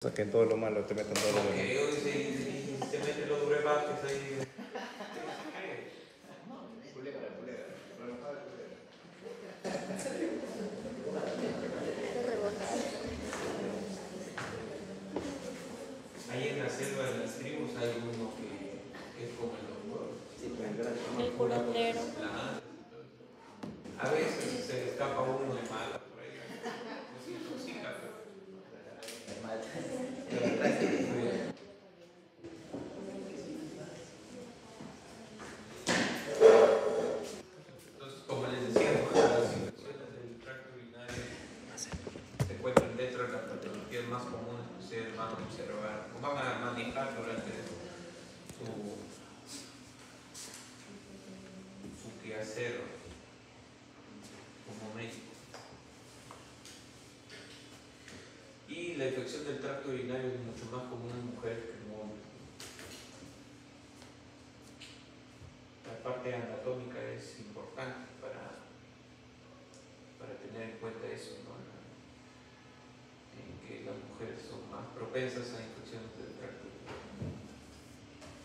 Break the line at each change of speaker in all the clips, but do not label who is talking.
Saquen todo lo malo, te metan todo lo bueno.
Si te meten los brebajes ahí. Ahí en la selva de las tribus hay uno que es como el doctor.
El curandero.
A veces se le escapa uno de mala por ahí. No se intoxica, Entonces, como les decía, ¿no? Las infecciones del tracto urinario se encuentran dentro de las patologías más comunes que ustedes van a observar o van a manejar durante su quehacer como médico. Y la infección del tracto urinario es mucho más común en mujeres que en hombres. La parte anatómica es importante para tener en cuenta eso, ¿no? En que las mujeres son más propensas a infecciones del tracto urinario,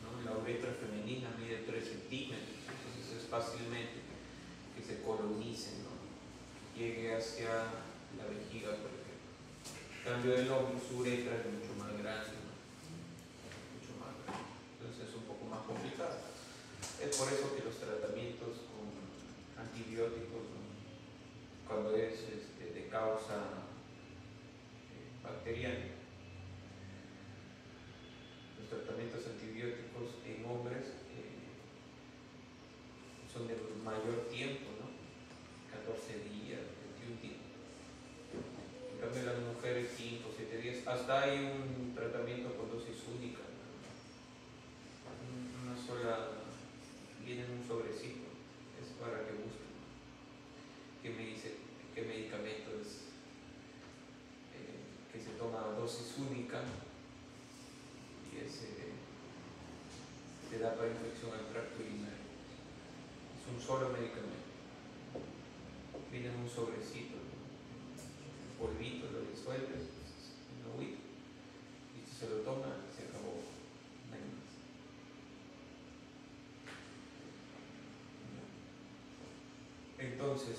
¿no? La uretra femenina mide 3 centímetros, entonces es fácilmente que se colonice, ¿no? Llegue hacia la vejiga, por ejemplo. En cambio del hombre, su uretra es mucho más grande, ¿no? Mucho más grande. Entonces es un poco más complicado. Es por eso que los tratamientos con antibióticos, ¿no? Cuando es de causa bacteriana, los tratamientos antibióticos en hombres son de mayor tiempo, ¿no? 14 días, 21 días. En cambio las mujeres 5 o 7 días. Hasta hay un tratamiento con dosis única, ¿no? Una sola, viene en un sobrecito, es para que busquen qué me dice, qué medicamento es que se toma a dosis única y ese se da para infección al tracto urinario. Es un solo medicamento, viene en un sobrecito, un polvito, lo disuelves en agüita y se lo toma y se acabó. No hay más. Entonces,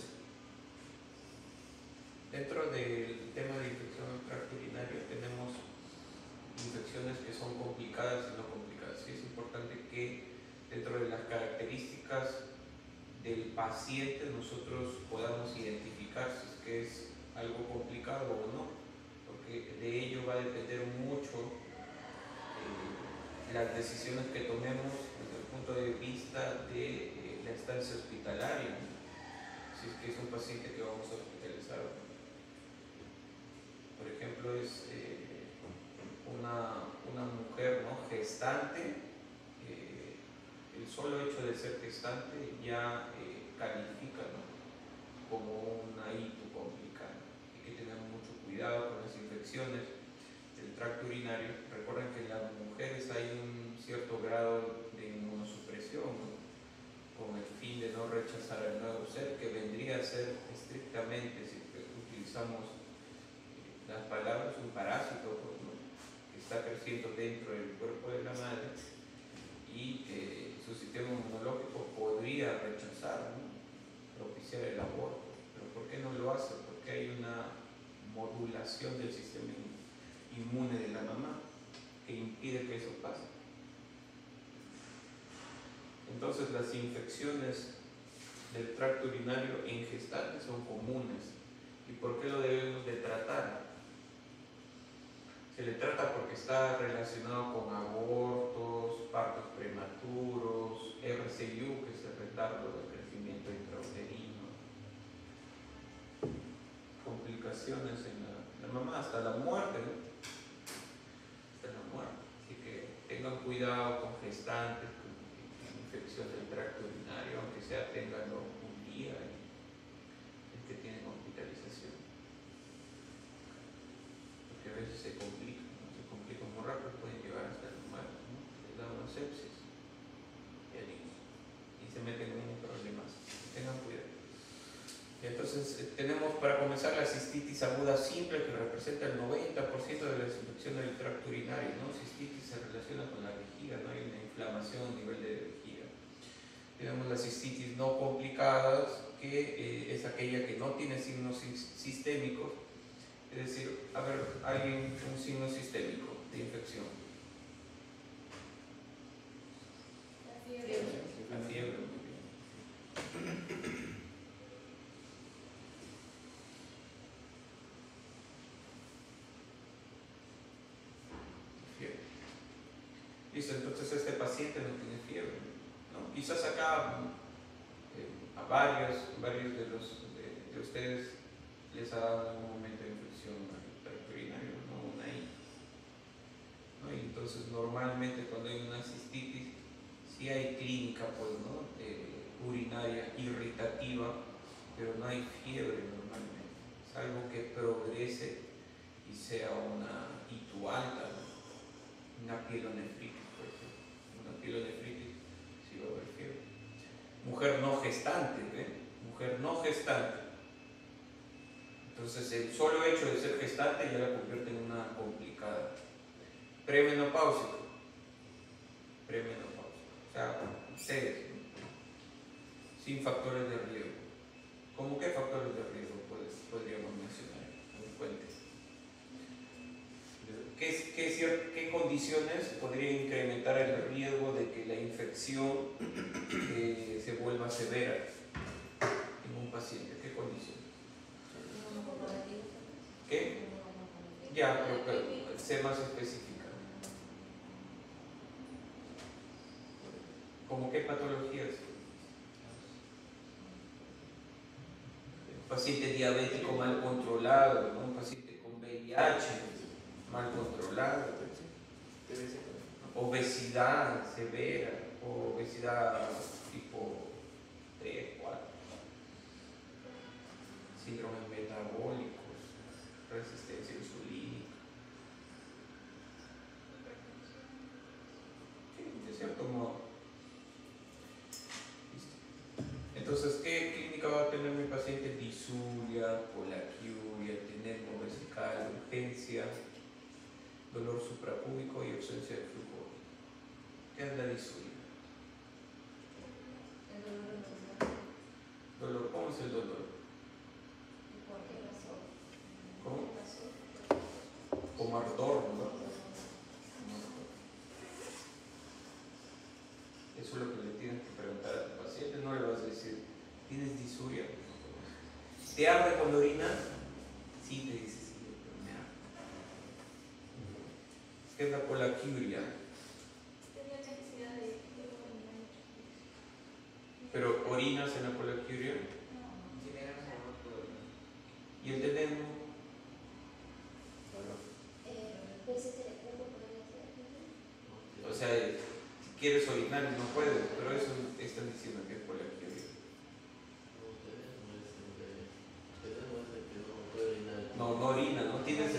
dentro del tema de infección al tracto urinario tenemos infecciones que son complicadas y no complicadas. Y es importante que dentro de las características del paciente nosotros podamos identificar si es que es algo complicado o no, porque de ello va a depender mucho las decisiones que tomemos desde el punto de vista de la estancia hospitalaria, si es que es un paciente que vamos a hospitalizar. Por ejemplo, es una mujer, ¿no? Gestante, el solo hecho de ser gestante ya califica, ¿no? Como una hito complicada. Hay que tener mucho cuidado con las infecciones del tracto urinario. Recuerden que en las mujeres hay un cierto grado de inmunosupresión, ¿no? Con el fin de no rechazar al nuevo ser, que vendría a ser estrictamente, si utilizamos las palabras, un parásito, pues, ¿no? Que está creciendo dentro del cuerpo de la madre y su sistema inmunológico podría rechazar, ¿no? Propiciar el aborto. Pero ¿por qué no lo hace? Porque hay una modulación del sistema inmune de la mamá que impide que eso pase. Entonces las infecciones del tracto urinario en gestantes son comunes. ¿Y por qué lo debemos de tratar? Se le trata porque está relacionado con abortos, partos prematuros, RCIU, que es el retardo del crecimiento intrauterino, complicaciones en la mamá, hasta la muerte, ¿no? Hasta la muerte. Así que tengan cuidado con gestantes, con infección del tracto urinario, aunque sea tenganlo un día y que tienen hospitalización. Porque a veces se complican, ¿no? Se complican muy rápido, pueden llegar hasta la muerte, ¿no? Les da una sepsis y se meten en problemas. Tengan cuidado. Y entonces Entonces, tenemos para comenzar la cistitis aguda simple, que representa el 90% de las infecciones del tracto urinario, ¿no? Cistitis se relaciona con la vejiga, ¿no? Hay una inflamación a nivel de vejiga. Tenemos las cistitis no complicadas, que es aquella que no tiene signos sistémicos, es decir, a ver, hay un signo sistémico de infección. La fiebre, muy bien. Fiebre. Listo, entonces este paciente no tiene fiebre, ¿no? Quizás acá a varios de ustedes les ha dado en algún momento de infección al tracto urinario, ¿no? Una I, ¿no? Y entonces normalmente cuando hay una cistitis, sí hay clínica, pues, ¿no? Urinaria irritativa, pero no hay fiebre normalmente, salvo que progrese y sea una ITU alta, ¿no? Una pielonefritis, por ejemplo. Una pielonefritis sí va a haber fiebre. Mujer no gestante, ¿ven? Mujer no gestante. Entonces el solo hecho de ser gestante ya la convierte en una complicada. Premenopáusico. O sea, ustedes, ¿no? Sin factores de riesgo. ¿Cómo qué factores de riesgo podríamos mencionar? Cuentes. ¿Qué condiciones podrían incrementar el riesgo de que la infección se vuelva severa en un paciente? ¿Qué condiciones? ¿Qué? Ya, pero sé más específica. ¿Cómo qué patologías? Un paciente diabético mal controlado, ¿no? Un paciente con VIH mal controlado, obesidad severa, o obesidad tipo 3, 4, síndromes metabólicos, resistencia insulínica. Sí, de cierto modo. Entonces, ¿qué clínica va a tener mi paciente? Disuria, colaquiuria, tenemo vesical, urgencia, dolor suprapúbico y ausencia de flujo. ¿Qué es la disuria? Dolor, ¿cómo es el dolor? ¿Cómo? Como ardor, ¿no? Eso es lo que le tienes que preguntar a tu paciente. No le vas a decir, ¿tienes disuria? ¿Te arde cuando orinas? Sí, te dice, sí, pero me arde. ¿Qué es la colaquiuria? ¿Pero orinas en la colaquiuria? ¿Y el tenemo? O sea, si quieres orinar no puedes, pero eso están diciendo que es colaquiuria. No, no orina, ¿no? Tienes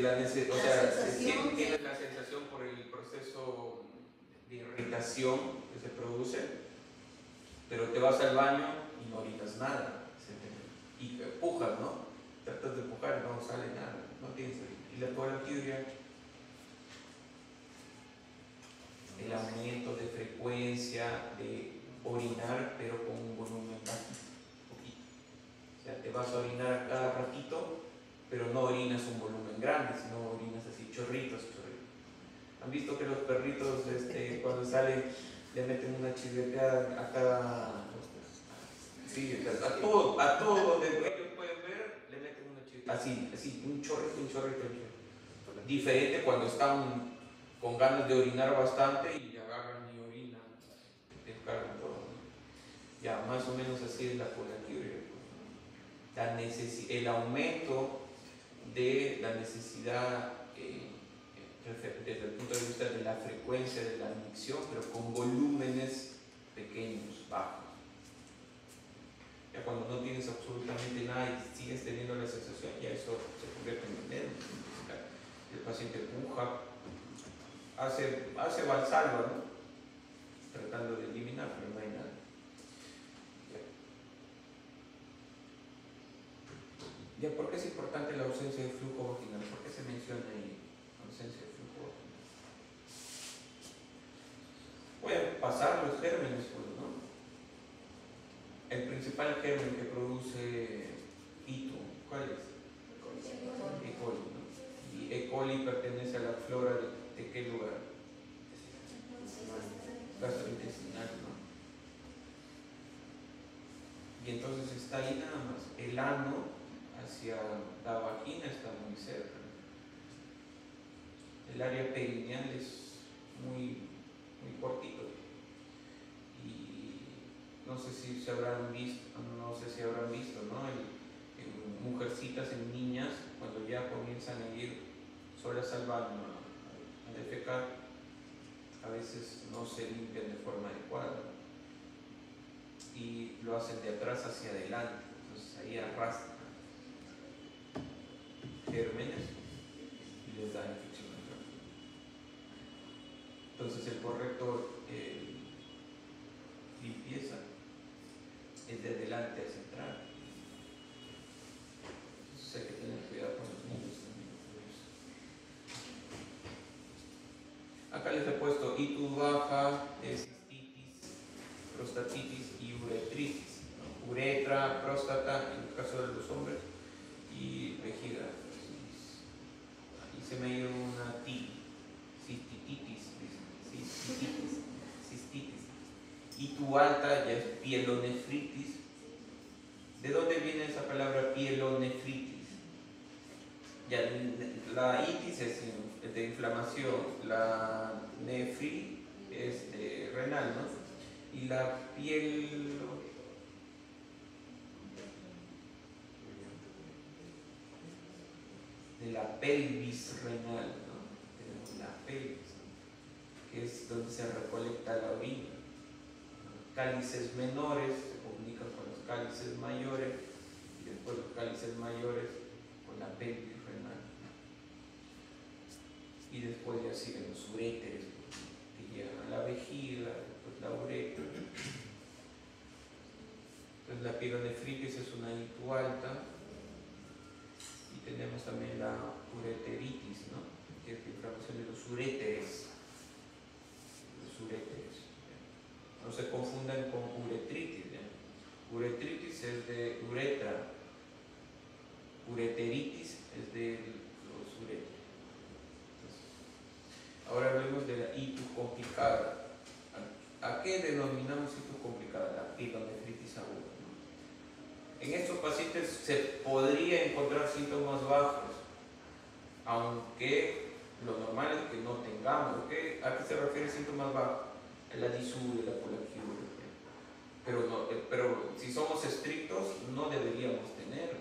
la necesidad, o sea, tienes la sensación por el proceso de irritación que se produce, pero te vas al baño y no orinas nada, y empujas, ¿no? Tratas de empujar y no sale nada, no tienes orina. Y la colaquiuria, el aumento de frecuencia de orinar, pero con un volumen bajito, poquito. O sea, te vas a orinar a cada ratito, pero no orinas un volumen grande, sino orinas así, chorritos. ¿Han visto que los perritos cuando salen le meten una chisgueteada a cada... Sí, a todo donde ellos pueden ver, le meten una chisgueteada. Así, un chorrito. Diferente cuando están con ganas de orinar bastante y agarran y orinan, descargan todo, ¿no? Ya, más o menos así es la colaquiuria. El aumento de la necesidad desde el punto de vista de la frecuencia de la micción, pero con volúmenes pequeños, bajos. Ya cuando no tienes absolutamente nada y sigues teniendo la sensación, ya eso se convierte en veneno. El paciente puja, hace valsalva, ¿no? Tratando de eliminar, pero no hay nada. Ya, ¿por qué es importante la ausencia de flujo vaginal? ¿Por qué se menciona ahí ausencia de flujo vaginal? Pueden pasar los gérmenes, pues, ¿no? El principal germen que produce hito, ¿cuál es? E. coli, ¿no? Y E. coli pertenece a la flora de qué lugar? Gastrointestinal, ¿no? Y entonces está ahí nada más. El ano hacia la vagina está muy cerca. El área perineal es muy cortito. Y no sé si habrán visto, ¿no? En mujercitas, en niñas, cuando ya comienzan a ir solas al baño a defecar, a veces no se limpian de forma adecuada y lo hacen de atrás hacia adelante, entonces ahí arrastran gérmenes y les da infección. Entonces el correcto limpieza es de adelante hacia atrás. Entonces hay que tener cuidado con los niños también. Acá les he puesto itus baja, cistitis, prostatitis y uretritis, ¿no? Uretra, próstata en el caso de los hombres y vejiga. Y se me ha ido una cistitis. Y tu alta ya es pielonefritis. ¿De dónde viene esa palabra pielonefritis? Ya, la itis es de inflamación, la nefri es de renal, ¿no? Y la piel de la pelvis renal, ¿no? Tenemos la pelvis, ¿no? Que es donde se recolecta la orina. Cálices menores se comunican con los cálices mayores y después los cálices mayores con la pelvis renal. Y después ya siguen los uréteres que llegan a la vejiga, después la uretra. Entonces la pielonefritis es una itu alta y tenemos también la ureteritis, ¿no? Que es la inflamación de los uréteres. No se confundan con uretritis, ¿ya? Uretritis es de uretra, ureteritis es de los uréteres. Ahora hablemos de la itis complicada. ¿A qué denominamos itis complicada? La pielonefritis aguda, ¿no? En estos pacientes se podría encontrar síntomas bajos, aunque lo normal es que no tengamos. ¿A qué se refiere síntomas bajos? La disuria, la polaquiuria. Pero si somos estrictos, no deberíamos tener, ¿no?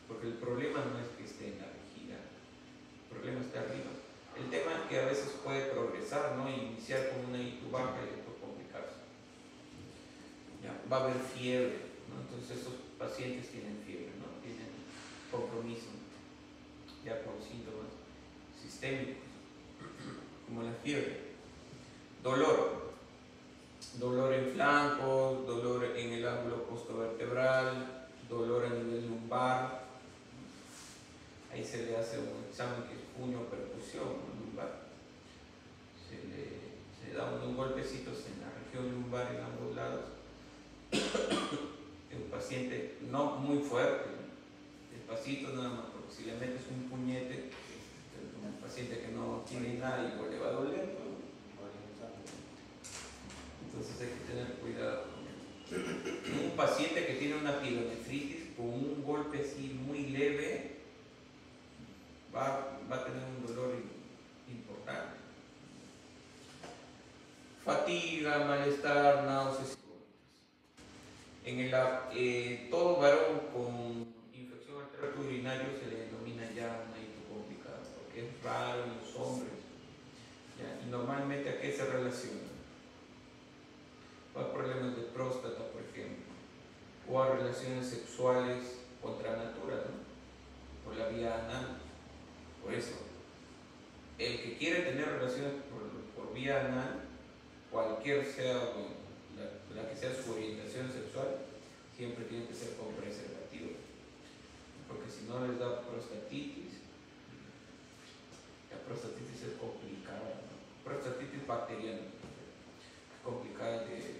Porque el problema no es que esté en la vejiga, el problema está arriba. El tema es que a veces puede progresar, ¿no? Iniciar con una itis baja y después complicarse. ¿Ya? Va a haber fiebre, ¿no? Entonces estos pacientes tienen fiebre, ¿no? Tienen compromiso, ya con síntomas sistémicos, como la fiebre. Dolor en flancos, dolor en el ángulo costovertebral, dolor a nivel lumbar. Ahí se le hace un examen que es puño-percusión lumbar. Se da unos golpecitos en la región lumbar en ambos lados. Un paciente no muy fuerte, despacito nada más, porque si le metes un puñete, un paciente que no tiene nada igual le va a doler, ¿no? Entonces hay que tener cuidado. Un paciente que tiene una pielonefritis con un golpe así muy leve va a tener un dolor importante. Fatiga, malestar, náuseas. En todo varón con infección al tracto urinario se le denomina ya una itis complicada, porque es raro en los hombres, ¿ya? Y normalmente ¿a qué se relaciona? O a problemas de próstata, por ejemplo, o a relaciones sexuales contra natura, ¿no? Por la vía anal. Por eso, el que quiere tener relaciones por vía anal, cualquier sea la que sea su orientación sexual, siempre tiene que ser con preservativo. porque si no les da prostatitis. La prostatitis es complicada, ¿no? Prostatitis bacteriana, es complicada de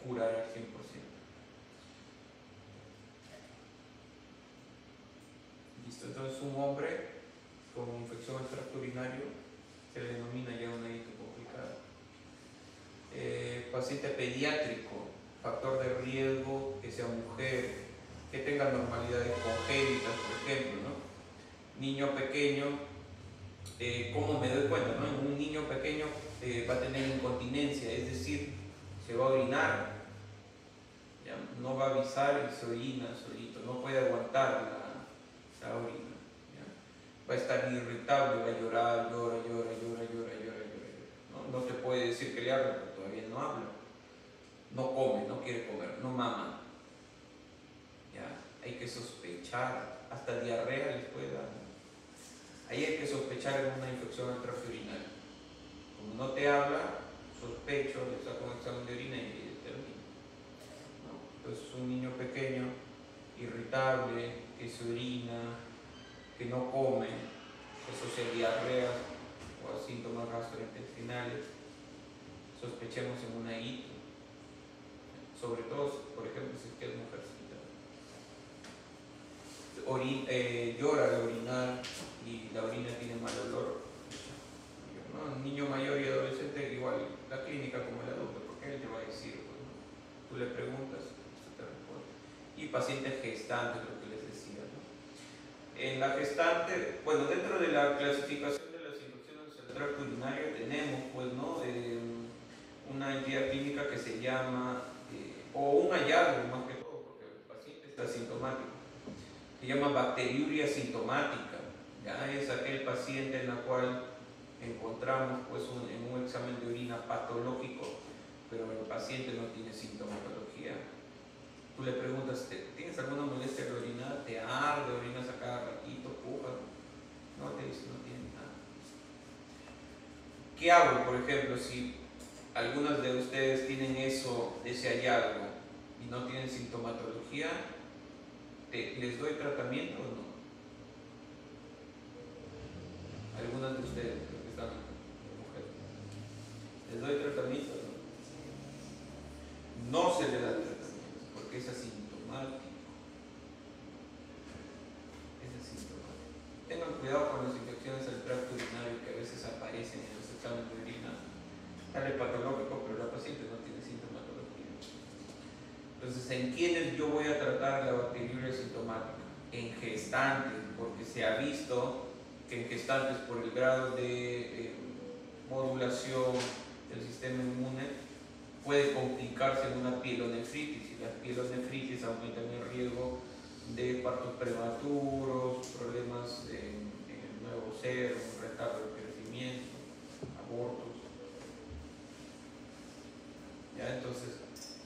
curar al 100%. Listo, entonces un hombre con infección al tracto urinario se le denomina ya un hito complicado. Paciente pediátrico, factor de riesgo, que sea mujer, que tenga normalidades congénitas, por ejemplo, ¿no? Niño pequeño, ¿cómo me doy cuenta? ¿No? Un niño pequeño va a tener incontinencia, es decir, se va a orinar, ¿ya? No va a avisar y se orina solito, no puede aguantar la orina, ¿ya? Va a estar irritable, va a llorar, llora, ¿no? No te puede decir que le habla porque todavía no habla, no come, no quiere comer, no mama, ¿ya? Hay que sospechar, hasta diarrea les puede dar, ¿no? Ahí hay que sospechar de una infección al tracto urinario. Como no te habla, sospecho, le saco un examen de orina y termino, ¿no? Entonces un niño pequeño, irritable, que se orina, que no come, que asocia diarreas o a síntomas gastrointestinales, sospechemos en una hito, sobre todo, por ejemplo, si es que es mujercita. Llora al orinar y la orina tiene mal olor, ¿no? Un niño mayor y adolescente, igual la clínica como el adulto, porque él te va a decir, pues, ¿no? Tú le preguntas, se te responde. Y pacientes gestantes, lo que les decía, ¿no? En la gestante, bueno, dentro de la clasificación de las infecciones del tracto urinario tenemos, pues, ¿no? Una entidad clínica que se llama, o un hallazgo más que todo, porque el paciente está asintomático, se llama bacteriuria sintomática. Ya es aquel paciente en la cual encontramos, pues, en un examen de orina patológico, pero el paciente no tiene sintomatología. Tú le preguntas, ¿tienes alguna molestia al orinar? ¿Te arde, orinas a cada ratito, pujas? No, te dice, no tiene nada. ¿Qué hago, por ejemplo, si algunos de ustedes tienen ese hallazgo y no tienen sintomatología? ¿Les doy tratamiento o no? Algunas de ustedes, los que están mujeres, ¿les doy tratamiento o no? No se le da tratamiento porque es asintomático. Es asintomático. Tengan cuidado con las infecciones al tracto urinario que a veces aparecen en los exámenes de orina. Sale patológico, pero la paciente no tiene sintomatología. Entonces, ¿en quiénes yo voy a tratar la bacteriuria sintomática? En gestantes, porque se ha visto que en gestantes, por el grado de modulación del sistema inmune, puede complicarse en una pielonefritis, y las pielonefritis aumentan el riesgo de partos prematuros, problemas en el nuevo ser, un retardo de crecimiento, abortos. ¿Ya? Entonces,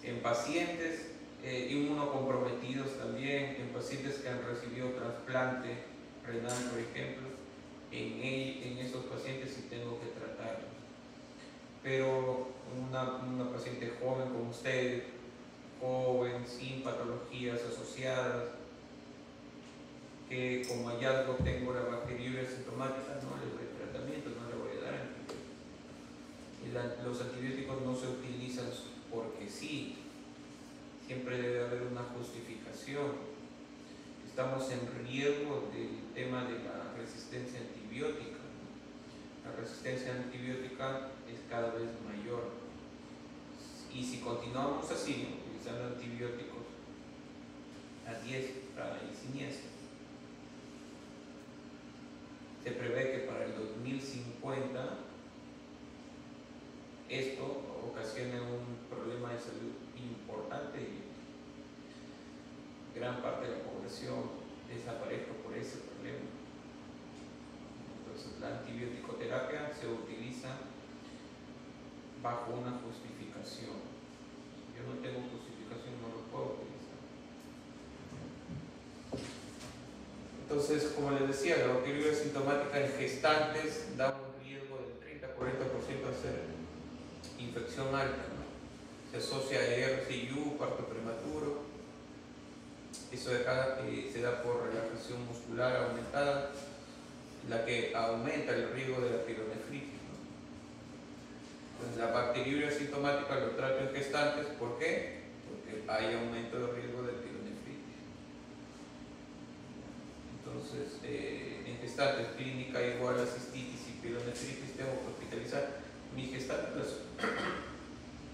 en pacientes inmunocomprometidos también, en pacientes que han recibido trasplante renal, por ejemplo, en esos pacientes sí tengo que tratarlos. Pero una paciente joven como usted, joven, sin patologías asociadas, que como hallazgo tengo la bacteriuria sintomática, no le doy tratamiento, no le voy a dar antibióticos. Los antibióticos no se utilizan porque sí, siempre debe haber una justificación. Estamos en riesgo del tema de la resistencia antibiótica, ¿no? La resistencia antibiótica es cada vez mayor. Y si continuamos así, ¿no?, utilizando antibióticos a diestra y siniestra, se prevé que para el 2050 esto ocasione un problema de salud importante y gran parte de la población desaparezca por ese problema. Entonces, la antibiótico-terapia se utiliza bajo una justificación. Si yo no tengo justificación, no lo puedo utilizar. Entonces, como les decía, la bacteriuria sintomática en gestantes da un riesgo del 30-40% a ser infección alta, ¿no? Se asocia a RCU, parto prematuro, Eso se da por relajación muscular aumentada, la que aumenta el riesgo de la pielonefritis, ¿no? Entonces, la bacteriuria asintomática lo trato en gestantes. ¿Por qué? Porque hay aumento de riesgo de pielonefritis. Entonces, en gestantes clínica igual a cistitis y pielonefritis, tengo que hospitalizar. Mis gestantes,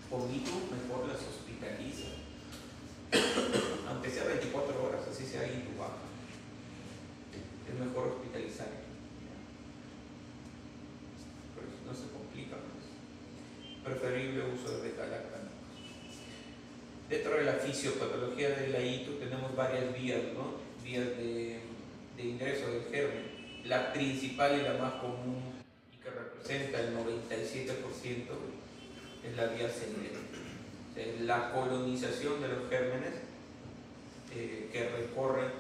con ITU, mejor las hospitaliza. Aunque sea 24 horas, así sea ITU baja. Es mejor hospitalizar. Pero si no se complica, pues. Preferible uso de beta-lactam. Dentro de la fisiopatología de la ITU tenemos varias vías, ¿no? Vías de ingreso del germen. La principal y la más común y que representa el 97% es la vía ascendente. O sea, es la colonización de los gérmenes que recorren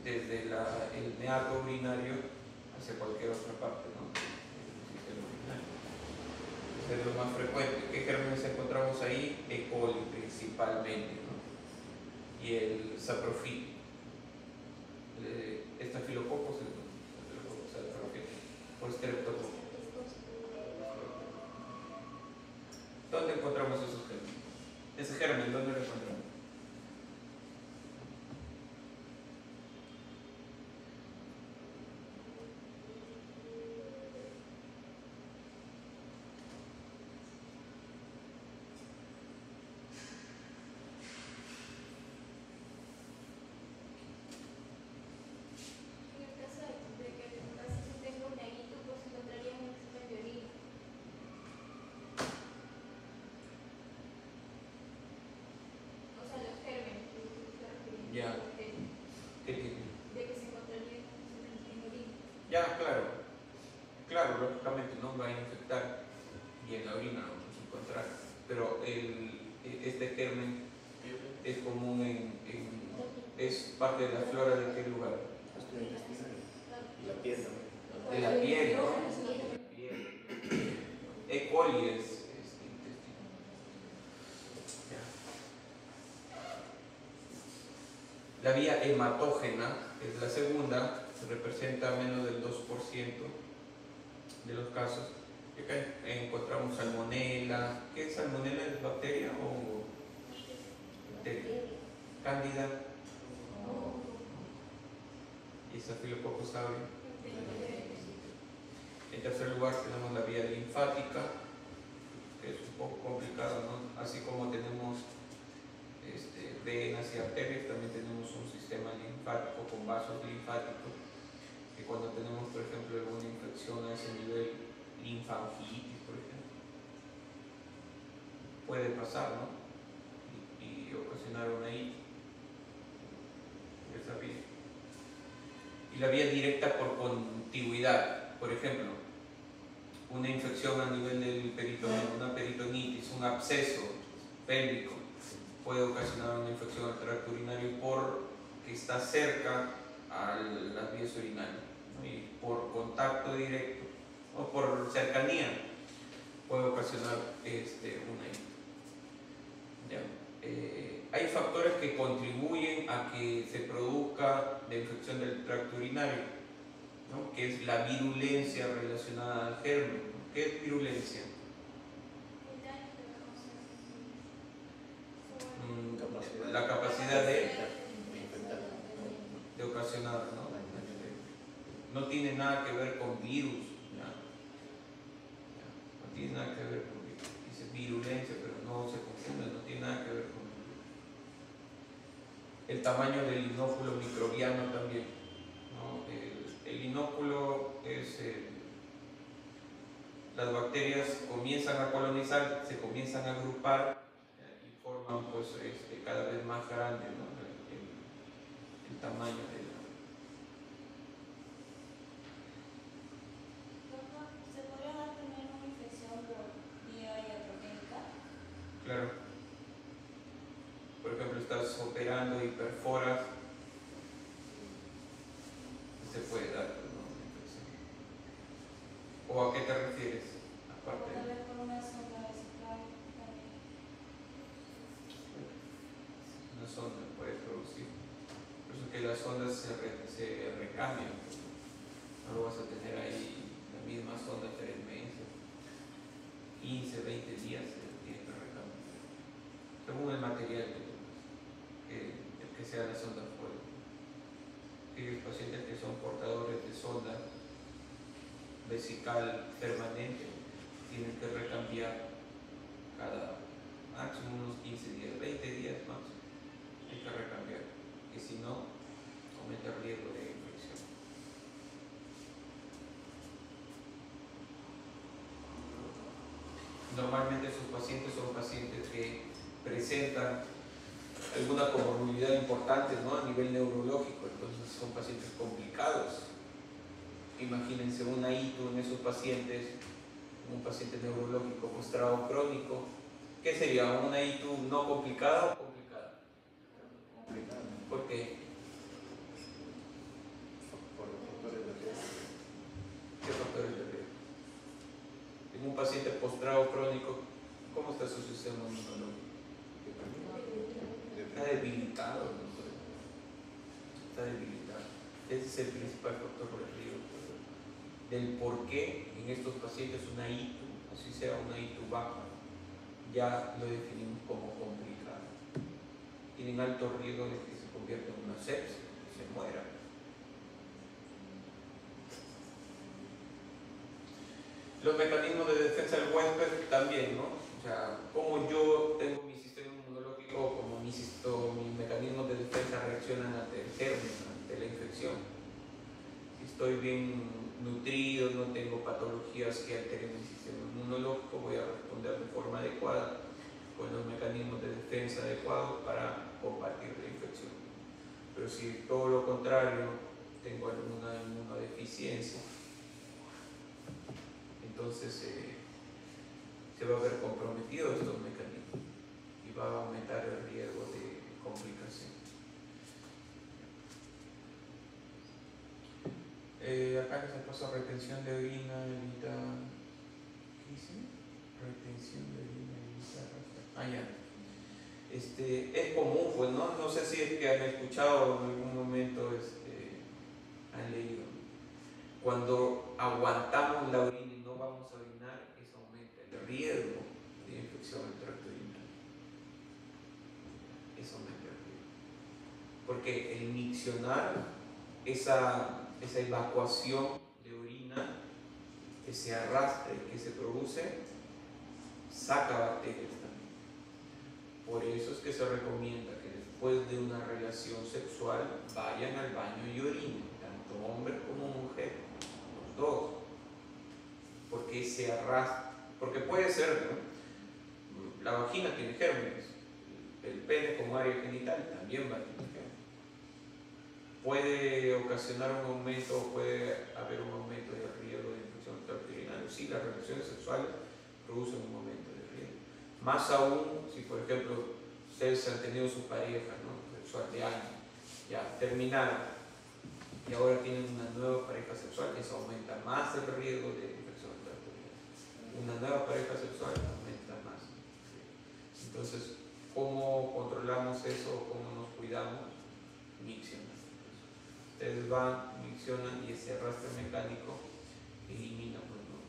desde el meato urinario hacia cualquier otra parte, ¿no? El sistema urinario. Ese es lo más frecuente. ¿Qué gérmenes encontramos ahí? E. coli principalmente, ¿no? Y el saprofit. Estafilococos, o streptococcus. ¿Dónde encontramos esos gérmenes? Ese germen, ¿dónde lo encontramos? Ya. ¿Qué tiene? De que se encontraría en orina. Ya, claro. Claro, lógicamente no va a infectar y en la orina no se encontrará. Pero este germen es común es parte de la flora de qué lugar?
La piel, ¿no?
De la piel, ¿no? De la piel. E. coli es intestino. Ya. La vía hematógena es la segunda, representa menos del 2% de los casos. Y acá encontramos salmonela. ¿Qué es salmonela? ¿Es bacteria o bacteria? Cándida. ¿Y Staphylococcus aureus? En tercer lugar tenemos la vía linfática, que es un poco complicado, ¿no? Así como tenemos venas y arterias, también tenemos un sistema linfático con vasos linfáticos, que cuando tenemos, por ejemplo, alguna infección a ese nivel, linfangitis, por ejemplo, puede pasar, ¿no? Y ocasionar una itis. Esa vía. Y la vía directa por contigüidad, por ejemplo, una infección a nivel del peritoneo, una peritonitis, un absceso pélvico, puede ocasionar una infección al tracto urinario porque está cerca a las vías urinarias, ¿no? Y por contacto directo o por cercanía puede ocasionar una itis. Hay factores que contribuyen a que se produzca la infección del tracto urinario, ¿no? Que es la virulencia relacionada al germen. ¿Qué es virulencia? La capacidad de ocasionar, ¿no? No tiene nada que ver con virus, ¿ya? No tiene nada que ver con virus. Dice virulencia, pero no se confunde, no tiene nada que ver con virus. El tamaño del inóculo microbiano también, ¿no? El inóculo es las bacterias comienzan a colonizar, se comienzan a agrupar y forman pues cada vez más grande, ¿no? el tamaño de la...
¿Se podría dar también una infección por vía iatrogénica?
Claro. Por ejemplo, estás operando y perforas, se puede dar, ¿no? Una infección. ¿O a qué te refieres? Aparte
Tal vez por una sonda vesical también.
una sonda puede producir. Por eso que las sondas se recambian. No lo vas a tener ahí la misma sonda 3 meses, 15, 20 días, se tiene que recambiar. Según el material que sea la sonda fuera. Aquellos pacientes que son portadores de sonda vesical permanente tienen que recambiar cada máximo unos 15 días, 20 días máximo. Hay que recambiar, que si no, aumenta el riesgo de infección. Normalmente esos pacientes son pacientes que presentan alguna comorbilidad importante, ¿no?, a nivel neurológico, entonces son pacientes complicados. Imagínense una ITU en esos pacientes, un paciente neurológico postrado crónico. ¿Qué sería? ¿Una ITU no complicada o complicada?
Complicado.
¿Por qué?
Por los factores de riesgo.
¿Qué factores de riesgo? En un paciente postrado crónico, ¿cómo está su sistema inmunológico? Está debilitado, ¿no? Está debilitado. Ese es el principal factor de riesgo. Del por qué en estos pacientes una ITU, así sea una ITU baja, ya lo definimos como complicado. Tienen alto riesgo de que se convierta en una sepsis, que se muera. Los mecanismos de defensa del huésped también, ¿no? O sea, como yo tengo mi sistema inmunológico, como mis mecanismos de defensa reaccionan ante el germen, ante la infección. Si estoy bien nutrido, no tengo patologías que alteren mi sistema inmunológico, voy a responder de forma adecuada con los mecanismos de defensa adecuados para combatir la infección. Pero si todo lo contrario, tengo alguna inmunodeficiencia, entonces se va a ver comprometido estos mecanismos y va a aumentar el riesgo de complicación. Acá les paso retención de orina, evita. ¿Qué dice? Retención de orina, evita. Ah, ya. Es común, pues, ¿no? No sé si es que han escuchado en algún momento, han leído. Cuando aguantamos la orina y no vamos a orinar, eso aumenta el riesgo de infección del tracto urinario. Eso aumenta el riesgo. Porque el miccionar, esa evacuación de orina, ese arrastre que se produce, saca bacterias también. Por eso es que se recomienda que después de una relación sexual vayan al baño y orinen, tanto hombre como mujer, los dos. Porque ese arrastre, porque puede ser, ¿no? La vagina tiene gérmenes, el pene como área genital también va a tener gérmenes. Puede ocasionar un aumento, puede haber un aumento del riesgo de infección del tracto urinario. Sí, las relaciones sexuales producen un aumento de riesgo. Más aún si, por ejemplo, ustedes han tenido su pareja, ¿no?, sexual de años, ya terminaron y ahora tienen una nueva pareja sexual, eso aumenta más el riesgo de infección del tracto urinario. Una nueva pareja sexual aumenta más. Entonces, ¿cómo controlamos eso? ¿Cómo nos cuidamos? Miccionando. Ustedes van, miccionan y ese arrastre mecánico elimina, pues, ¿no?,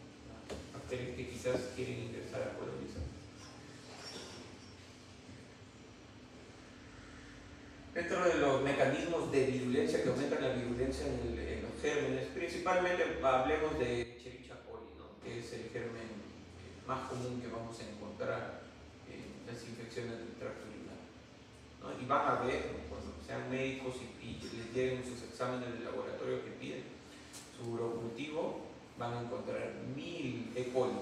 bacterias que quizás quieren ingresar a colonizar. Dentro de los mecanismos de virulencia que aumentan la virulencia en los gérmenes, principalmente hablemos de Escherichia coli, ¿no?, que es el germen más común que vamos a encontrar en las infecciones del tracto urinario, ¿no? Y van a ver, cuando sean médicos y les lleguen sus exámenes de laboratorio que piden su urocultivo, van a encontrar 1000 E. coli.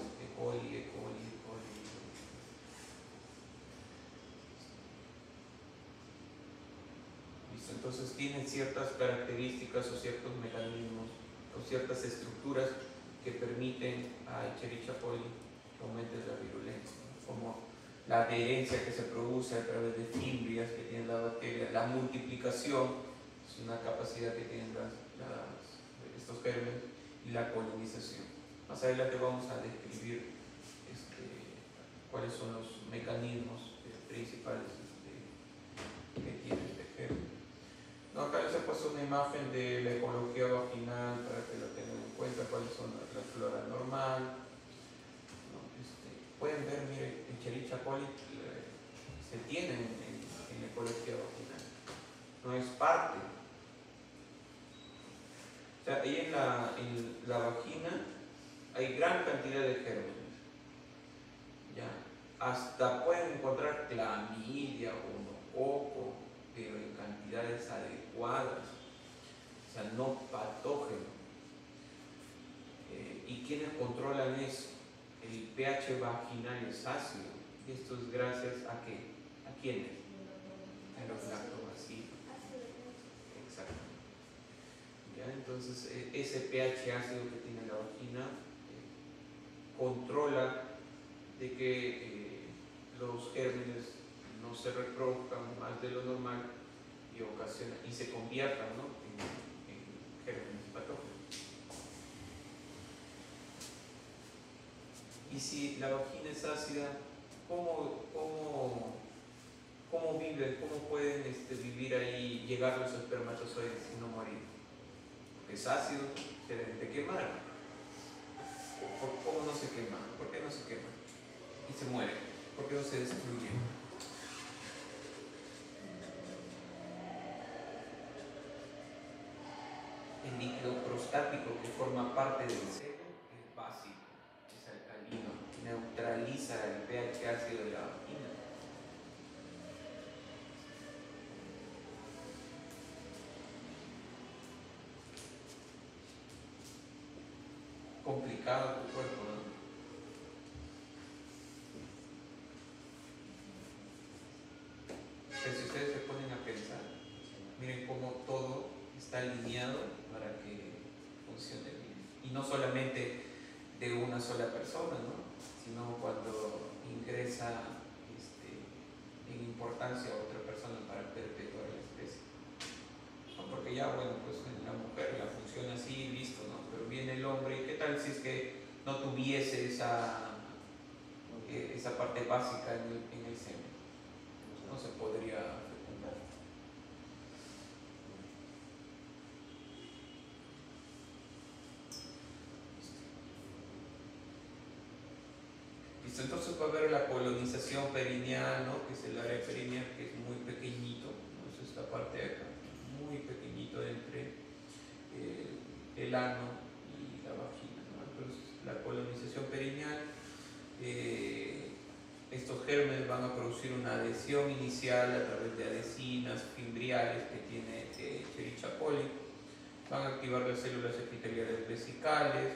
¿Listo? Entonces tienen ciertas características o ciertos mecanismos o ciertas estructuras que permiten a Escherichia coli que aumente la virulencia, ¿no?, como la adherencia que se produce a través de fimbrias que tienen la bacteria, la multiplicación, es una capacidad que tienen estos gérmenes, y la colonización. Más adelante vamos a describir cuáles son los mecanismos principales que imagen de la ecología vaginal para que lo tengan en cuenta, cuáles son la flora normal, ¿no? Pueden ver, miren, Escherichia coli se tiene en ecología vaginal, no es parte. O sea, ahí en la vagina hay gran cantidad de gérmenes, ¿ya? Hasta pueden encontrar clamidia o monococo, pero en cantidades adecuadas, o sea, no patógeno. ¿Y quiénes controlan eso? El pH vaginal es ácido, y esto es gracias a qué? ¿A quiénes? A los lactobacillus. Exacto. ¿Ya? Entonces, ese pH ácido que tiene la vagina controla de que los gérmenes no se reproduzcan más de lo normal y se conviertan, ¿no? en gérmenes patógenos. Y si la vagina es ácida, ¿cómo viven? ¿Cómo pueden vivir ahí, llegar los espermatozoides y no morir? Porque es ácido, se deben de quemar. ¿Cómo no se quema? ¿Por qué no se quema? Y se muere. ¿Por qué no se destruye? El líquido prostático que forma parte del seno es básico, es alcalino, neutraliza el pH ácido de la vagina. Complicado tu cuerpo, ¿no? Pero si ustedes se ponen a pensar, miren cómo todo está alineado para que funcione bien. Y no solamente de una sola persona, ¿no? Sino cuando ingresa en importancia a otra persona para perpetuar la especie. ¿No? Porque ya, bueno, pues en la mujer la funciona así, listo, ¿no? Pero viene el hombre, ¿y qué tal si es que no tuviese esa parte básica en el seno? No se podría fecundar. Listo, entonces va a haber la colonización perineal, ¿no? Que es el área perineal, que es muy pequeñito, ¿no? Es esta parte de acá, muy pequeñito entre el ano y la vagina, ¿no? Entonces la colonización perineal, estos gérmenes van a producir una adhesión inicial a través de adhesinas fimbriales que tiene Escherichia coli, van a activar las células epiteliales vesicales,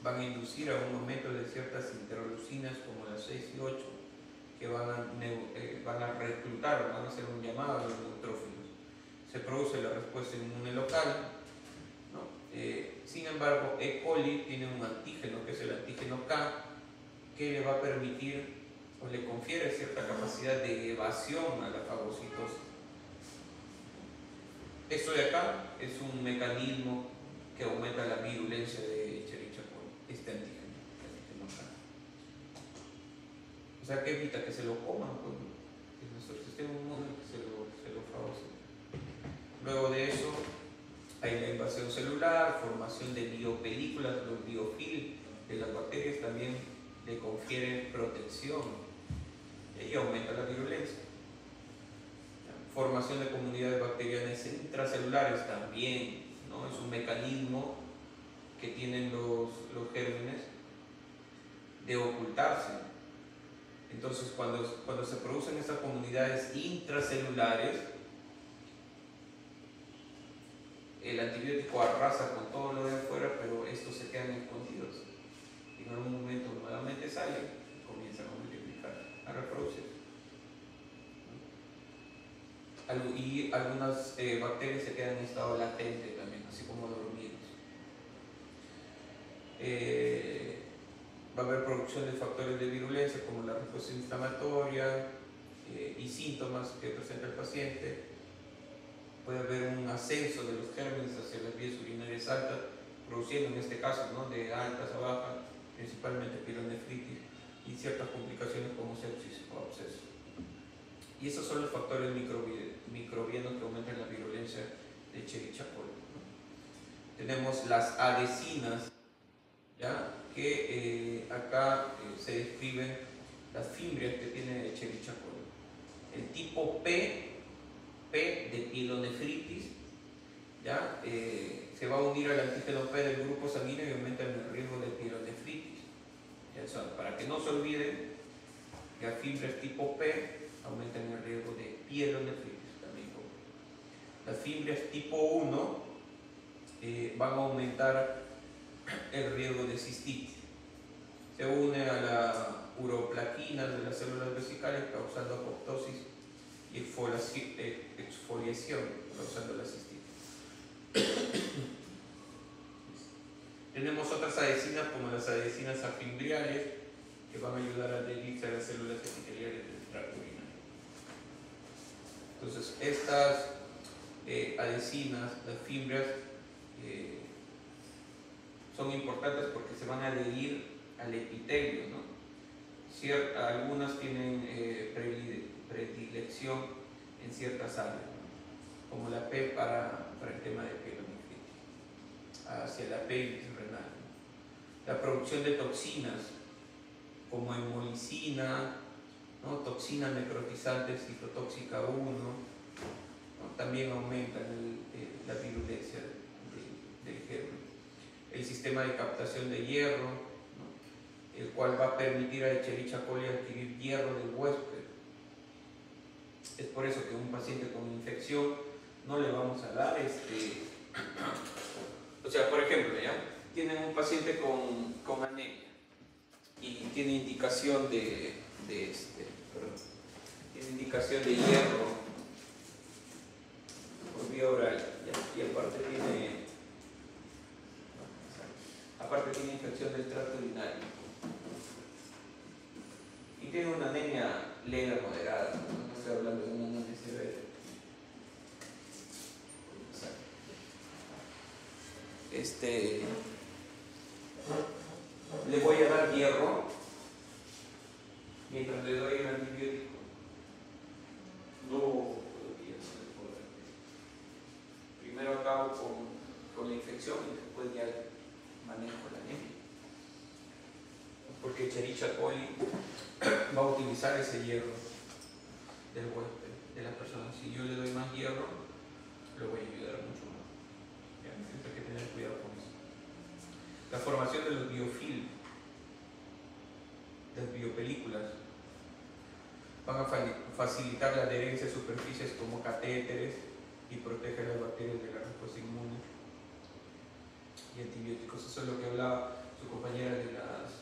van a inducir a un aumento de ciertas interleucinas como las 6 y 8 que van a reclutar, van a hacer un llamado a los neutrófilos. Se produce la respuesta inmune local, ¿no? Sin embargo, E. coli tiene un antígeno que es el antígeno K, que le va a permitir o le confiere cierta capacidad de evasión a la fagocitosis. Esto de acá es un mecanismo que aumenta la virulencia de Escherichia coli, este antígeno K. O sea, que evita que se lo coman, pues, que nuestro sistema inmune que se lo fagocite. Luego de eso hay la invasión celular, formación de biopelículas, los biofilms de las bacterias también le confieren protección y aumenta la virulencia. Formación de comunidades bacterianas intracelulares también, ¿no? Es un mecanismo que tienen los gérmenes de ocultarse. Entonces, cuando se producen estas comunidades intracelulares, el antibiótico arrasa con todo lo de afuera, pero estos se quedan escondidos. Y en algún momento nuevamente salen y comienzan a multiplicar, a reproducirse. Y algunas bacterias se quedan en estado latente también, así como dormidos. Va a haber producción de factores de virulencia como la respuesta inflamatoria y síntomas que presenta el paciente. Puede haber un ascenso de los gérmenes hacia las vías urinarias altas, produciendo en este caso, ¿no? De altas a bajas, principalmente pielonefritis y ciertas complicaciones como sepsis o absceso. Y esos son los factores microbianos que aumentan la virulencia de Escherichia coli, ¿no? Tenemos las adhesinas, ¿ya? Que acá se describen las fimbrias que tiene Escherichia coli. El tipo P de pielonefritis, ¿ya? Se va a unir al antígeno P del grupo sanguíneo y aumenta el riesgo de pielonefritis. O sea, para que no se olviden, las fibras tipo P aumentan el riesgo de pielonefritis también. Las fibras tipo 1 van a aumentar el riesgo de cistitis. Se une a la uroplaquina de las células vesicales causando apoptosis y exfoliación causando la cistitis. Tenemos otras adhesinas como las adhesinas afimbriales que van a ayudar a adherirse a las células epiteliales del tracto urinario. Entonces, estas adhesinas, las fimbrias, son importantes porque se van a adherir al epitelio, ¿no? Algunas tienen predilección en ciertas áreas, ¿no? Como la P para el tema de pielonefritis, hacia la pelvis renal, ¿no? La producción de toxinas como hemolicina, ¿no? Toxina necrotizante citotóxica 1, ¿no? También aumentan la virulencia del germen. El sistema de captación de hierro, ¿no? El cual va a permitir a Escherichia coli adquirir hierro del huésped. Es por eso que a un paciente con infección no le vamos a dar o sea, por ejemplo, ¿ya? Tienen un paciente con anemia y tiene indicación de hierro por vía oral, ¿ya? Y aparte tiene infección del tracto urinario y tiene una anemia leve moderada, no estoy hablando de una anemia severa. Le voy a dar hierro mientras le doy el antibiótico. No, todavía no le puedo dar. Primero acabo con la infección y después ya manejo la anemia. Porque Escherichia coli va a utilizar ese hierro del huésped, de la persona. Si yo le doy más hierro, lo voy a ayudar mucho más. Hay que tener cuidado con eso. La formación de los biofilms, las biopelículas, van a facilitar la adherencia a superficies como catéteres y proteger las bacterias de la respuesta inmune y antibióticos. Eso es lo que hablaba su compañera de las,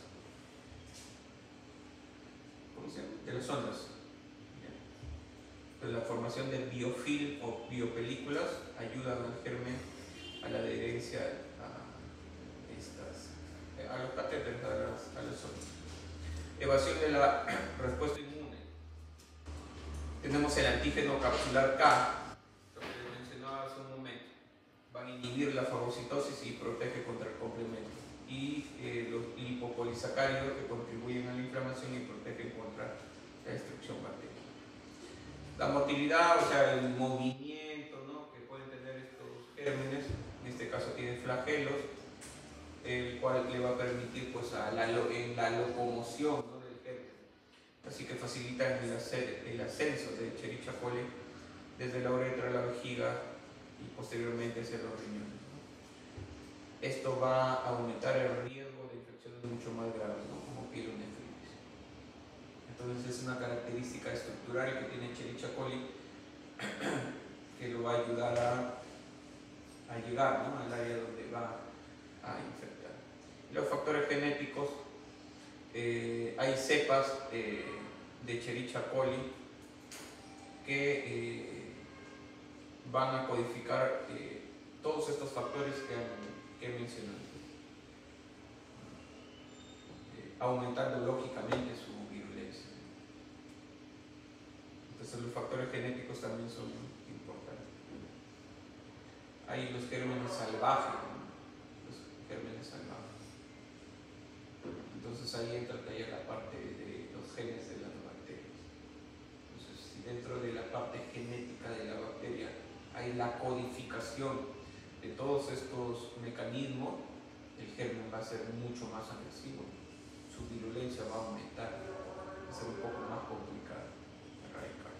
¿cómo se llama? De las ondas. Entonces, la formación de biofilm o biopelículas ayudan al germen a la adherencia a los catéteres, a las ondas. Evasión de la respuesta inmune. Tenemos el antígeno capsular K, lo que les mencionaba hace un momento. Van a inhibir la fagocitosis y protege contra el complemento. Y los lipopolisacáridos que contribuyen a la inflamación y protegen contra la destrucción bacteriana. La motilidad, o sea, el movimiento, ¿no?, que pueden tener estos gérmenes, en este caso tienen flagelos, el cual le va a permitir pues, en la locomoción, ¿no?, del germen. Así que facilitan el ascenso de Escherichia coli desde la uretra a la vejiga y posteriormente hacia los riñones, ¿no? Esto va a aumentar el riesgo de infecciones mucho más graves, ¿no?, como pielonefritis. Entonces es una característica estructural que tiene Escherichia coli que lo va a ayudar a llegar, ¿no?, al área donde va a infectar. Los factores genéticos, hay cepas de Escherichia coli que van a codificar todos estos factores que he mencionado, aumentando lógicamente su virulencia. Entonces los factores genéticos también son importantes. Hay los gérmenes salvajes, ¿no?, los gérmenes salvajes. Entonces ahí entra ya la parte de los genes de las bacterias. Entonces, si dentro de la parte genética de la bacteria hay la codificación de todos estos mecanismos, el germen va a ser mucho más agresivo, su virulencia va a aumentar, va a ser un poco más complicado erradicar.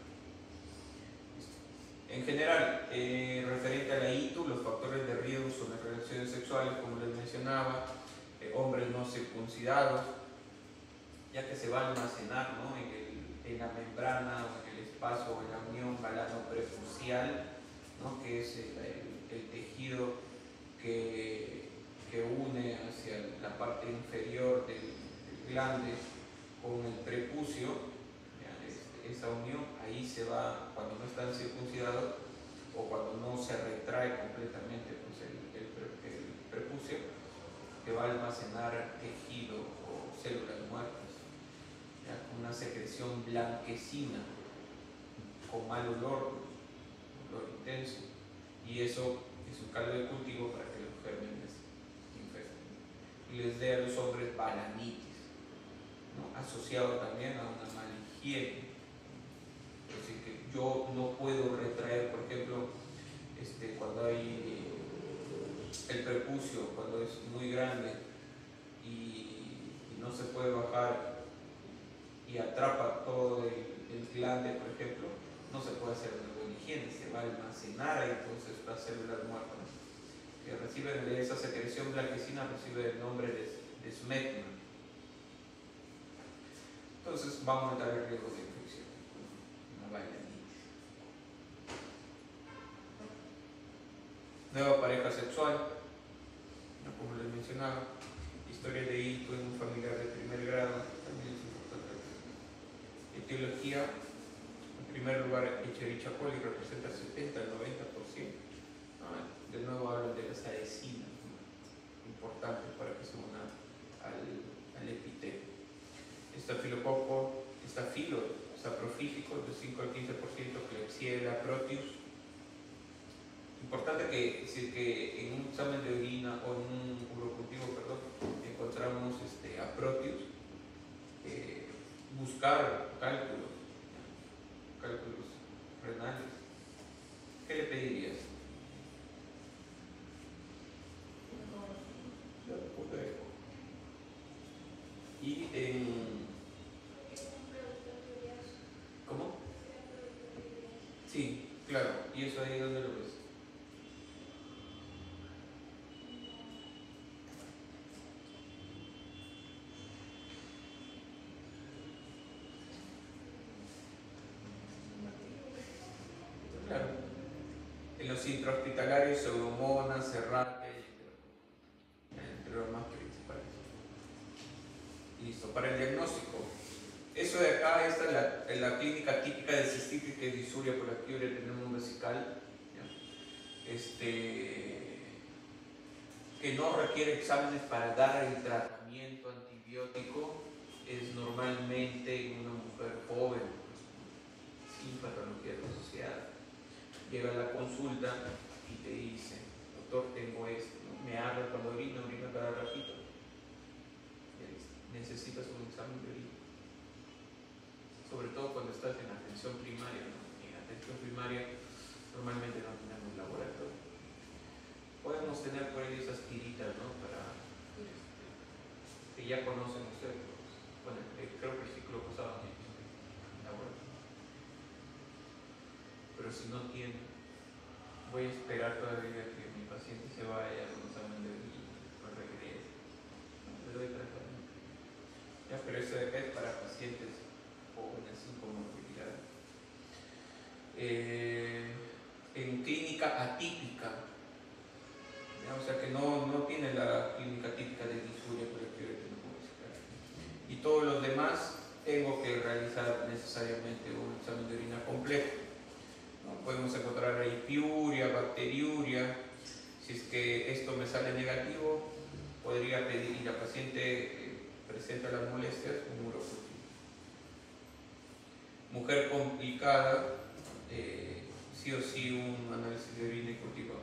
En general, referente a la ITU, los factores de riesgo son las relaciones sexuales, como les mencionaba, hombres no circuncidados, ya que se va a almacenar, ¿no?, en la membrana o en el espacio o en la unión galano-prepucial, ¿no?, que es el tejido que une hacia la parte inferior del glande con el prepucio. Esa unión, ahí se va, cuando no están circuncidados o cuando no se retrae completamente pues el prepucio, que va a almacenar tejido o células muertas, ¿ya?, con una secreción blanquecina, con mal olor intenso, y eso es un caldo de cultivo para que los gérmenes infecten y les dé a los hombres balanitis, ¿no?, asociado también a una mala higiene. Es decir, que yo no puedo retraer, por ejemplo, cuando hay el prepucio, cuando es muy grande y no se puede bajar y atrapa todo el glande, por ejemplo, no se puede hacer una buena higiene, se va a almacenar ahí, entonces las células muertas que reciben esa secreción blanquecina recibe el nombre de esmegma. Entonces va a aumentar el riesgo de infección, una balanitis. Nueva pareja sexual, como les mencionaba, historia de hito en un familiar de primer grado, también es importante. Etiología, en primer lugar, Escherichia coli representa el 70 al 90%. De nuevo hablan de las adhesinas, ¿no?, importantes para que se una al epitelio. Estafilococo, estafilo, saprofígicos de 5 al 15%, Klebsiella, Proteus. Importante que en un examen de orina o en un urocultivo, encontramos a Proteus, buscar cálculos renales. ¿Qué le pedirías? Y ¿cómo? Sí, claro. ¿Y eso ahí dónde lo ves? Claro. En los intrahospitalarios, Pseudomonas, Serrate, entre los más principales. Listo, para el diagnóstico. Eso de acá, esta es la clínica típica de cistitis, que es disuria por la fiebre del tenemos vesical, que no requiere exámenes para dar el tratamiento antibiótico, es normalmente en una mujer joven, sin patología asociada. Llega a la consulta y te dice: doctor, tengo esto, ¿no?, me habla cuando orina cada ratito, necesitas un examen de orina, sobre todo cuando estás en atención primaria, ¿no? En atención primaria normalmente no tenemos laboratorio. Podemos tener por ahí esas tiritas, ¿no?, para que ya conocen ustedes. Bueno, creo que el ciclo pasado en laboratorio. Pero si no tiene, voy a esperar todavía que mi paciente se vaya a un examen de orina, pues regrese, le doy tratamiento. Ya, pero eso de acá es para pacientes jóvenes sin comorbilidad. En clínica atípica, ¿ya?, o sea que no tiene la clínica típica de disuria por el fiebre tenofovesical. Y todos los demás tengo que realizar necesariamente un examen de orina completo, ¿no? Podemos encontrar ahí piuria, bacteriuria. Si es que esto me sale negativo, podría pedir, y la paciente presenta las molestias, un urocultivo. Mujer complicada, sí o sí un análisis de orina y cultivo.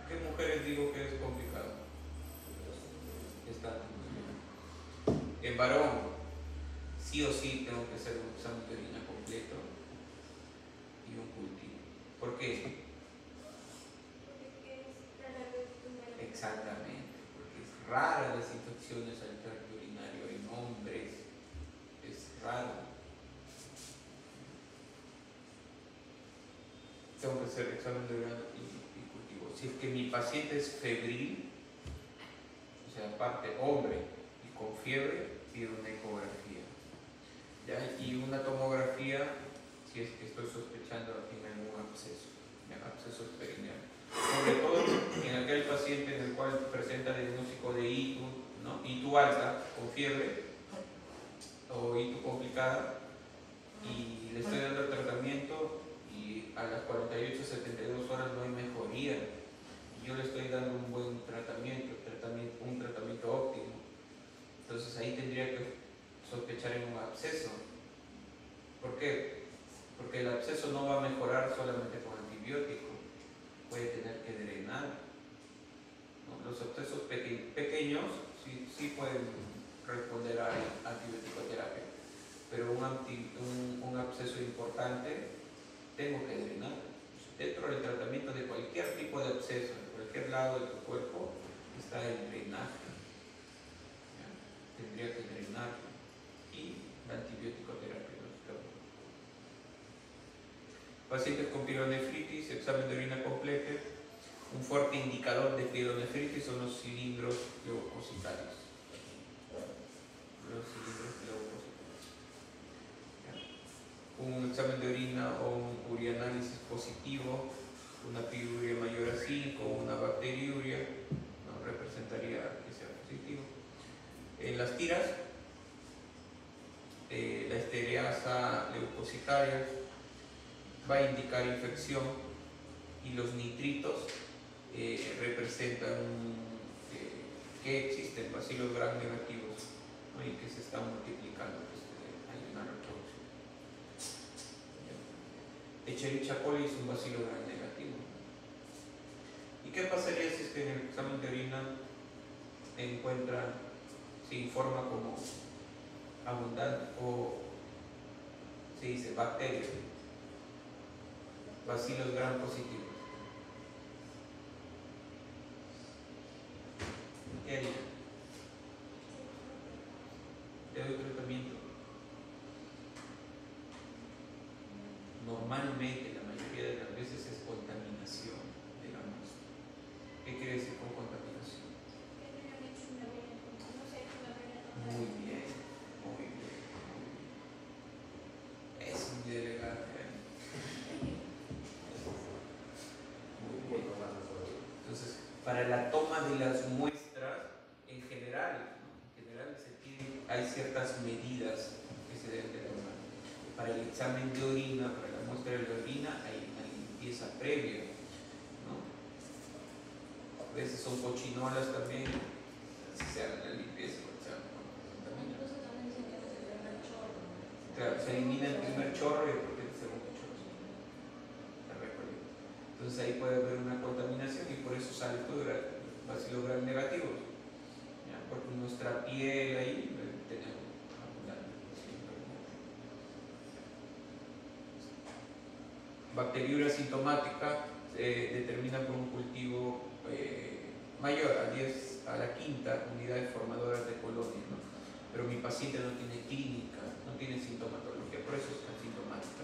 ¿Qué mujeres digo que es complicado? En varón, sí o sí tengo que hacer un examen de orina completo y un cultivo. ¿Por qué? Exactamente, porque es rara las infecciones al tracto urinario en hombres, es raro. Tengo que hacer examen de orina y cultivo. Si es que mi paciente es febril, o sea, aparte hombre y con fiebre, pido una ecografía. ¿Ya? Y una tomografía si es que estoy sospechando que tiene algún absceso, absceso perineal. Sobre todo en aquel paciente en el cual presenta diagnóstico de ITU, ¿no? ITU alta con fiebre o ITU complicada, y le estoy dando el tratamiento y a las 48-72 horas no hay mejoría. Yo le estoy dando un buen tratamiento, un tratamiento óptimo. Entonces ahí tendría que sospechar en un absceso. ¿Por qué? Porque el absceso no va a mejorar solamente con antibiótico, puede tener que drenar, ¿no? Los abscesos pequeños sí pueden responder a antibioticoterapia, pero un absceso importante tengo que drenar. Dentro del tratamiento de cualquier tipo de absceso, en cualquier lado de tu cuerpo, está el drenaje. ¿Ya? Tendría que drenar y la antibiótico-terapia. Pacientes con pielonefritis, examen de orina completo. Un fuerte indicador de pielonefritis son los cilindros leucocitarios. Los cilindros leucocitarios. Un examen de orina o un urianálisis positivo, una piluria mayor a 5, una bacteriuria, no representaría que sea positivo. En las tiras, la estereasa leucocitaria va a indicar infección, y los nitritos representan que existen bacilos gram negativos, ¿no? Y que se están multiplicando, hay una reproducción. Escherichia coli es un bacilo gram negativo. ¿Y qué pasaría si es que en el examen de orina se informa como abundante o se dice bacterias, bacilos gram positivos? ¿Qué haría? Le doy tratamiento. Normalmente, la mayoría de las veces es contaminación de la muestra. ¿Qué quiere decir con contaminación? Muy bien, muy bien, muy bien. Es muy elegante. Muy bien. Entonces, para la toma de las muestras, en general, ¿no? Hay ciertas medidas que se deben de tomar. Para el examen de orina, para la muestra de la orina, hay una limpieza previa, ¿no? A veces son cochinolas también, así se haga la limpieza, también. Claro, se elimina el primer chorro y después el segundo chorro. Se recolecta. Entonces ahí puede haber una contaminación y por eso sale todo bacilos gram negativos, ¿ya? Porque nuestra piel ahí tenemos bacteriuria sintomática determina por un cultivo mayor a la quinta unidades formadoras de colonia, ¿no? Pero mi paciente no tiene clínica, no tiene sintomatología, por eso es asintomática.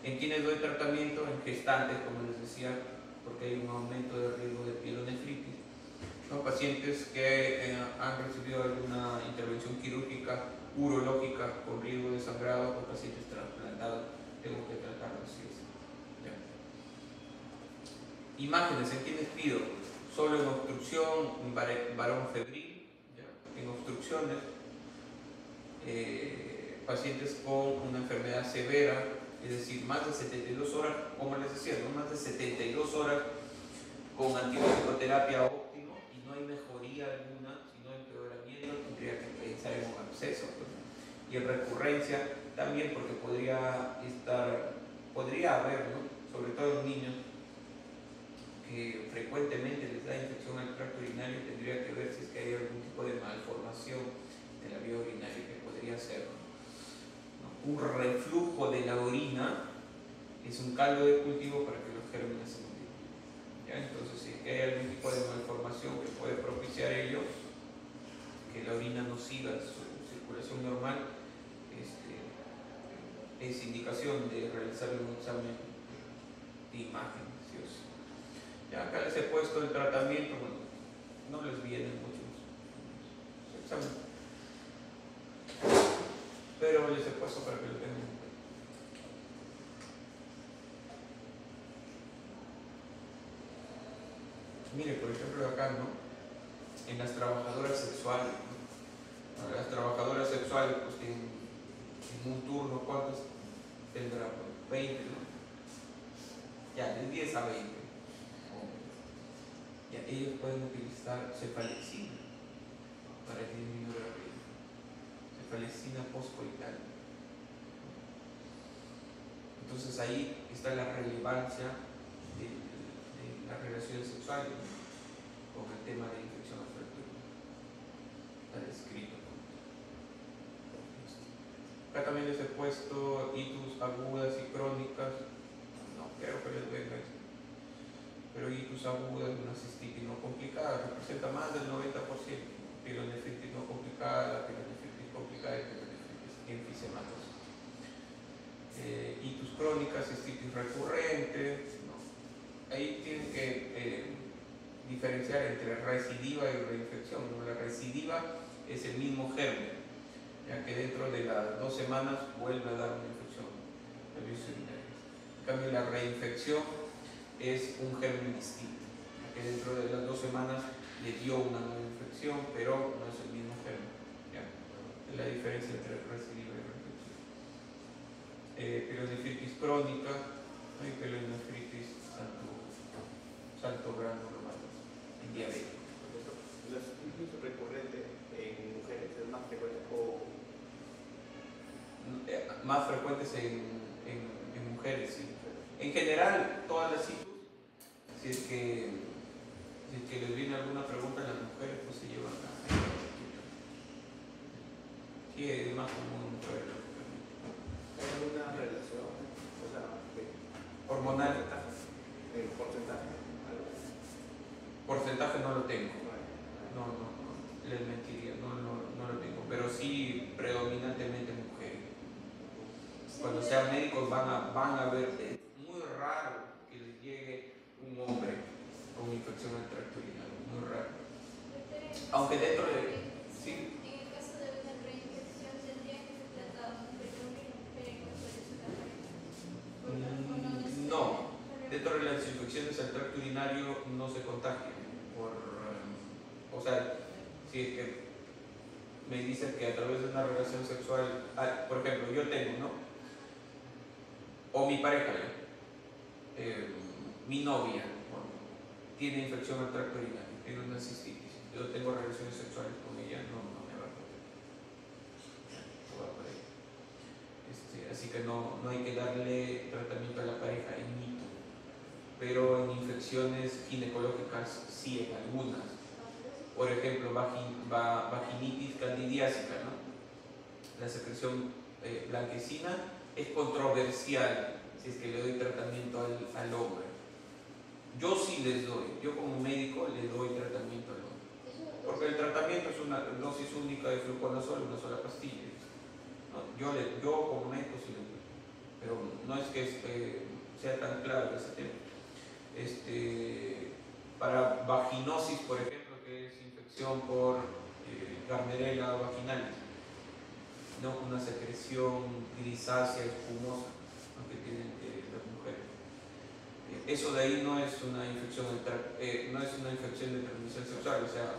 En quienes doy tratamiento, en gestantes, como les decía, porque hay un aumento de riesgo de pielonefritis, ¿no? Pacientes que han recibido alguna intervención quirúrgica urológica con riesgo de sangrado, o pacientes trasplantados, tengo que tratarlos así. Imágenes, ¿en quienes pido? Solo en obstrucción, varón febril, ¿ya? En obstrucciones, pacientes con una enfermedad severa, es decir, más de 72 horas, como les decía, ¿no? Más de 72 horas con antibiótico-terapia óptimo y no hay mejoría alguna, sino empeoramiento, tendría que pensar en un absceso, pues. Y en recurrencia también, porque podría haber, ¿no? Sobre todo en niños, que frecuentemente les da infección al tracto urinario, tendría que ver si es que hay algún tipo de malformación de la vía urinaria que podría ser, ¿no? Un reflujo de la orina es un caldo de cultivo para que los gérmenes se multipliquen, ¿ya? Entonces, si es que hay algún tipo de malformación que puede que la orina no siga su circulación normal, es indicación de realizar un examen de imagen. ¿Sí o sí? Ya acá les he puesto el tratamiento, bueno, no les vienen muchos exámenes, pero les he puesto para que lo tengan en cuenta. Mire, por ejemplo, acá, ¿no? En las trabajadoras sexuales, ¿no? Bueno, las trabajadoras sexuales, pues en un turno, ¿cuántos tendrá? Pues 20, ¿no? Ya, de 10 a 20. Ya, ellos pueden utilizar cefalexina para disminuir la riesgo. Cefalexina postcoital. Entonces ahí está la relevancia de las relaciones sexuales, ¿no? Con el tema de infección afectiva. Está descrito. Acá también les he puesto itus agudas y crónicas. No creo que les venga esto. Pero itus agudas, una cistitis no complicada, representa más del 90%. Pielonefritis no complicada, pielonefritis complicada y pielonefritis enfisematosa. Itus crónica, cistitis recurrente, no. Ahí tienen que diferenciar entre recidiva y reinfección, ¿no? La recidiva es el mismo germen, ya que dentro de las 2 semanas vuelve a dar una infección de vías urinarias. En cambio, la reinfección es un germen distinto, ya que dentro de las 2 semanas le dio una nueva infección, pero no es el mismo germen. ¿Ya? Es la diferencia entre recidiva y reinfección. Pielonefritis crónica, ¿no? Y pielonefritis salto grano romatoso, en diabetes.
¿La cistitis recurrente en mujeres es más frecuente o...?
Más frecuentes en mujeres, sí. En general, todas las citus, si es que les viene alguna pregunta a las mujeres, pues se llevan a sí, es más común en mujeres.
¿Hay alguna relación? O sea,
Hormonal.
¿el porcentaje?
Porcentaje no lo tengo. No, les mentiría, no lo tengo. Pero sí, predominantemente mujeres. Cuando sean médicos van a ver, es muy raro que les llegue un hombre con infección al tracto urinario, muy raro. Aunque dentro de... Sí.
En el caso de una reinfección tendría que ser tratado con
No, dentro de las infecciones al tracto urinario no se contagian o sea, si es que me dicen que a través de una relación sexual, por ejemplo, yo tengo, ¿no? O mi pareja, mi novia, ¿no? Tiene infección al tracto urinario, tiene una cistitis, yo tengo relaciones sexuales con ella, no me va a poder. Así que no hay que darle tratamiento a la pareja en mito, pero en infecciones ginecológicas sí, en algunas. Por ejemplo, vaginitis candidiásica, ¿no? La secreción blanquecina es controversial si es que le doy tratamiento al hombre. Yo sí les doy, yo como médico le doy tratamiento al hombre, porque el tratamiento es una dosis única de fluconazol, una sola pastilla. ¿No? Yo como médico sí le doy, pero no es que sea tan claro ese tema. Para vaginosis, por ejemplo, que es infección por Gardnerella vaginalis, ¿no? Una secreción grisácea, espumosa, ¿no? Que tienen las mujeres. Eso de ahí no es una infección de transmisión sexual, o sea,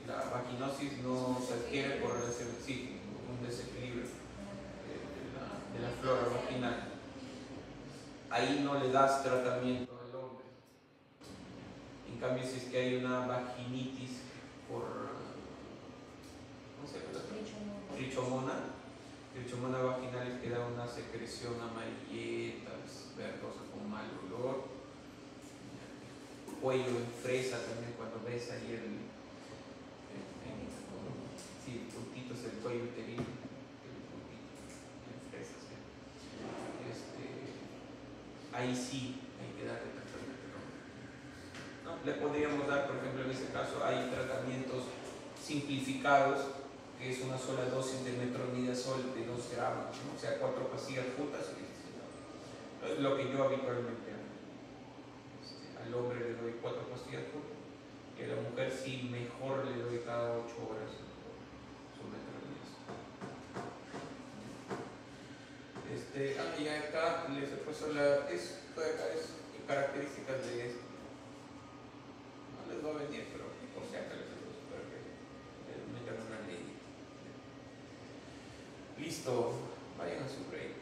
la vaginosis no se adquiere por relación, sí, un desequilibrio de la flora vaginal. Ahí no le das tratamiento al hombre. En cambio, si es que hay una vaginitis por, ¿cómo se llama? Trichomona vaginalis, que da una secreción amarillenta, verdosa con mal olor. Cuello en fresa también, cuando ves ahí el puntito es el cuello uterino, el puntito en fresa, ¿sí? Ahí sí hay que darle tratamiento. ¿No? Le podríamos dar, por ejemplo, en este caso hay tratamientos simplificados, que es una sola dosis de metronidazol de 2 gramos, ¿no? O sea, 4 pastillas juntas y listo. Es lo que yo habitualmente hago. Al hombre le doy 4 pastillas juntas y a la mujer sí mejor le doy cada 8 horas su metronidazol. Y acá les he puesto esto de acá es características de esto. No les va a venir, pero por si acaso les he puesto para que metan una ley. Listo, vayan a su break.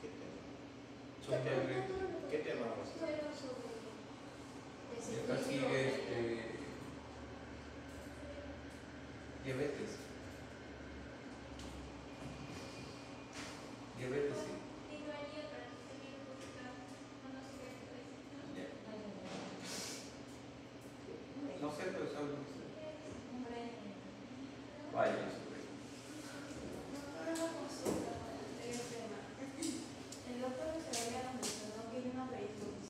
¿Qué tema? ¿Qué tema vamos a hacer?
Pero sobre
Y acá sigue diabetes. Diabetes, sí. Ya. No sé, pero saben. Vaya.